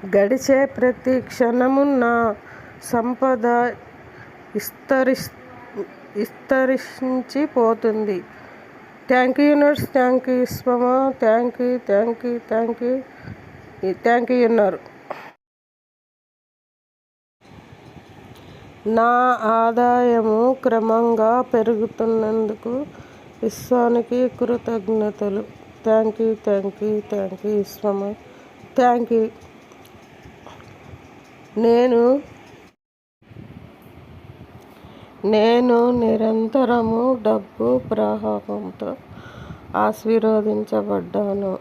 గడిచే ప్రతి క్షణము నా సంపద విస్తరించిపోతుంది. Thank you universe, thank you విశ్వమా, థ్యాంక్ యూ అన్నారు. నా ఆదాయము క్రమంగా పెరుగుతున్నందుకు విశ్వానికి కృతజ్ఞతలు. థ్యాంక్ యూ విశ్వమా, థ్యాంక్ యూ. నేను నిరంతరము డబ్బు ప్రవాహంతో ఆశీర్వదించబడ్డాను.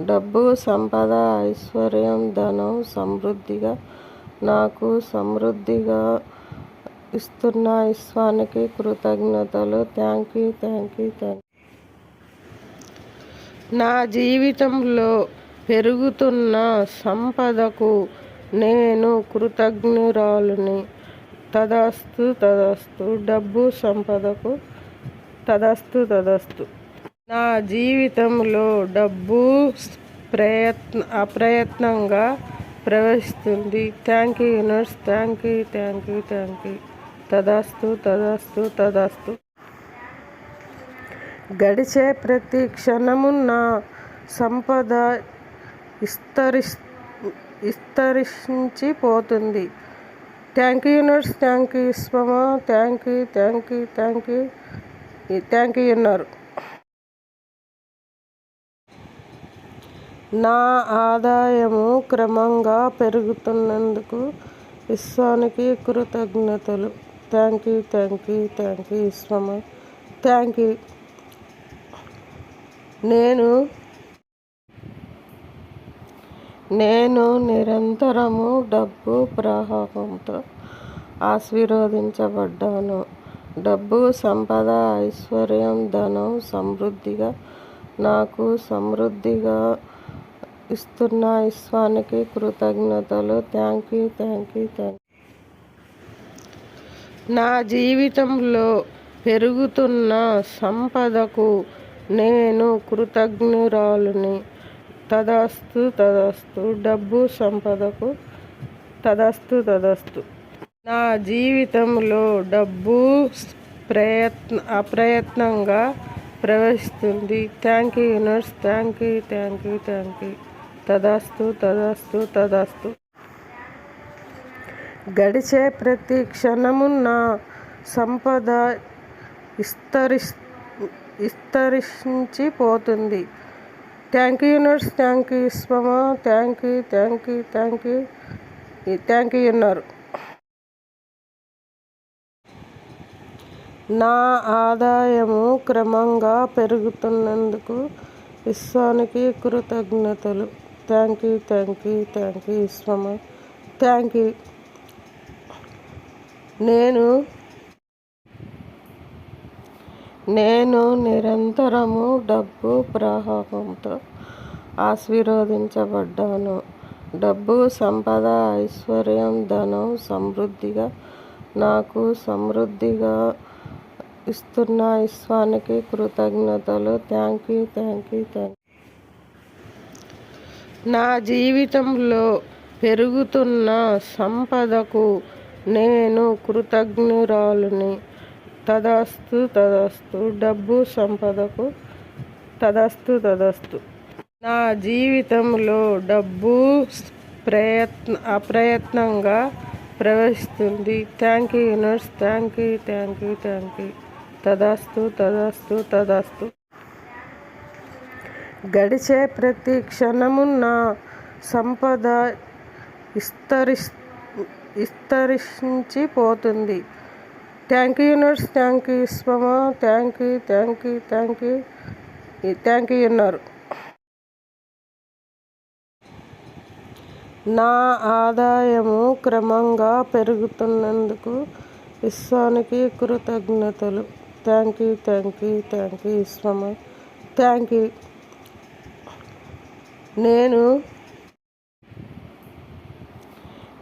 డబ్బు, సంపద, ఐశ్వర్యం, ధనం సమృద్ధిగా నాకు సమృద్ధిగా ఇస్తున్న విశ్వానికి కృతజ్ఞతలు. Thank you. నా జీవితంలో పెరుగుతున్న సంపదకు నేను కృతజ్ఞురాలిని. తదాస్తు. డబ్బు, సంపదకు తదాస్తు. నా జీవితంలో డబ్బు అప్రయత్నంగా ప్రవహిస్తుంది. Thank you universe, thank you. తదాస్తు. గడిచే ప్రతి క్షణము నా సంపద విస్తరించిపోతుంది. Thank you universe, thank you విశ్వమా, థ్యాంక్ యూ అన్నారు. నా ఆదాయము క్రమంగా పెరుగుతున్నందుకు విశ్వానికి కృతజ్ఞతలు. థ్యాంక్ యూ విశ్వమా, థ్యాంక్ యూ. నేను నిరంతరము డబ్బు ప్రవాహంతో ఆశీర్వదించబడ్డాను. డబ్బు, సంపద, ఐశ్వర్యం, ధనం సమృద్ధిగా నాకు సమృద్ధిగా ఇస్తున్న విశ్వానికి కృతజ్ఞతలు. Thank you. నా జీవితంలో పెరుగుతున్న సంపదకు నేను కృతజ్ఞురాలిని. తదాస్తు. డబ్బు, సంపదకు తదాస్తు. నా జీవితంలో డబ్బు అప్రయత్నంగా ప్రవహిస్తుంది. Thank you universe, thank you. తదాస్తు. గడిచే ప్రతి క్షణము నా సంపద విస్తరించిపోతుంది. Thank you universe, thank you విశ్వమా, థ్యాంక్ యూ అన్నారు. నా ఆదాయము క్రమంగా పెరుగుతున్నందుకు విశ్వానికి కృతజ్ఞతలు. థ్యాంక్ యూ విశ్వమా, థ్యాంక్ యూ. నేను నిరంతరము డబ్బు ప్రవాహంతో ఆశీర్వదించబడ్డాను. డబ్బు, సంపద, ఐశ్వర్యం, ధనం సమృద్ధిగా నాకు సమృద్ధిగా ఇస్తున్న విశ్వానికి కృతజ్ఞతలు. Thank you. నా జీవితంలో పెరుగుతున్న సంపదకు నేను కృతజ్ఞురాలిని. తదాస్తు. డబ్బు, సంపదకు తదాస్తు. నా జీవితంలో డబ్బు అప్రయత్నంగా ప్రవహిస్తుంది. Thank you universe, thank you. తదాస్తు. గడిచే ప్రతి క్షణము నా సంపద విస్తరించిపోతుంది. Thank you universe, thank you విశ్వమా, థ్యాంక్ యూ అన్నారు. నా ఆదాయము క్రమంగా పెరుగుతున్నందుకు విశ్వానికి కృతజ్ఞతలు. థ్యాంక్ యూ విశ్వమా, థ్యాంక్ యూ.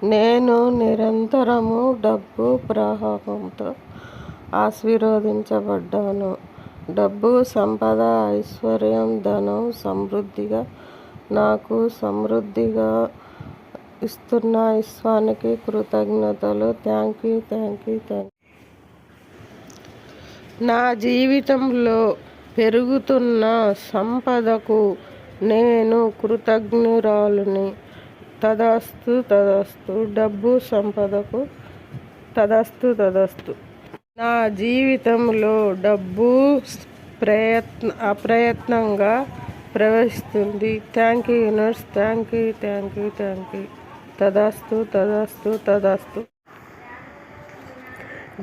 నేను నిరంతరము డబ్బు ప్రవాహంతో ఆశీర్వదించబడ్డాను. డబ్బు, సంపద, ఐశ్వర్యం, ధనం సమృద్ధిగా నాకు సమృద్ధిగా ఇస్తున్న విశ్వానికి కృతజ్ఞతలు. Thank you. నా జీవితంలో పెరుగుతున్న సంపదకు నేను కృతజ్ఞురాలిని. తదాస్తు. డబ్బు సంపదకు తదాస్తు. నా జీవితంలో డబ్బు అప్రయత్నంగా ప్రవేశిస్తుంది. Thank you universe. Thank you. తదాస్తు.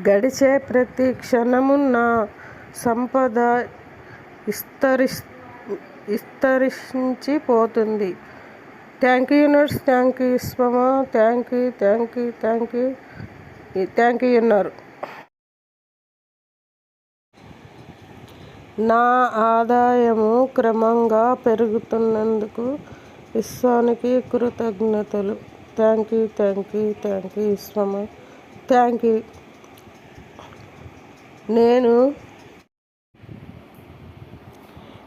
గడిచే ప్రతి క్షణము నా సంపద విస్తరించిపోతుంది. Thank you universe. Thank you విశ్వమా. థ్యాంక్ యూ యున్నారు. నా ఆదాయము క్రమంగా పెరుగుతున్నందుకు విశ్వానికి కృతజ్ఞతలు. థ్యాంక్ యూ విశ్వమా. Thank you.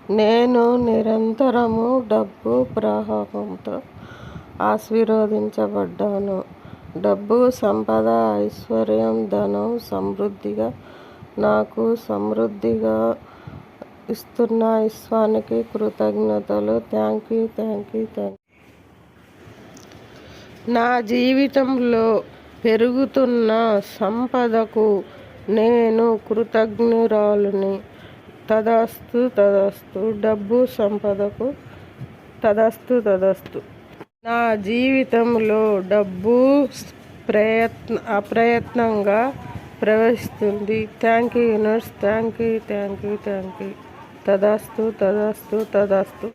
నేను నిరంతరము డబ్బు ప్రవాహంతో ఆశీర్వదించబడ్డాను. డబ్బు, సంపద, ఐశ్వర్యం, ధనం సమృద్ధిగా నాకు సమృద్ధిగా ఇస్తున్న విశ్వానికి కృతజ్ఞతలు. Thank you. నా జీవితంలో పెరుగుతున్న సంపదకు నేను కృతజ్ఞురాలిని. తదాస్తు. డబ్బు సంపదకు తదాస్తు. నా జీవితంలో డబ్బు అప్రయత్నంగా ప్రవేశిస్తుంది. Thank you universe. Thank you. తదాస్తు.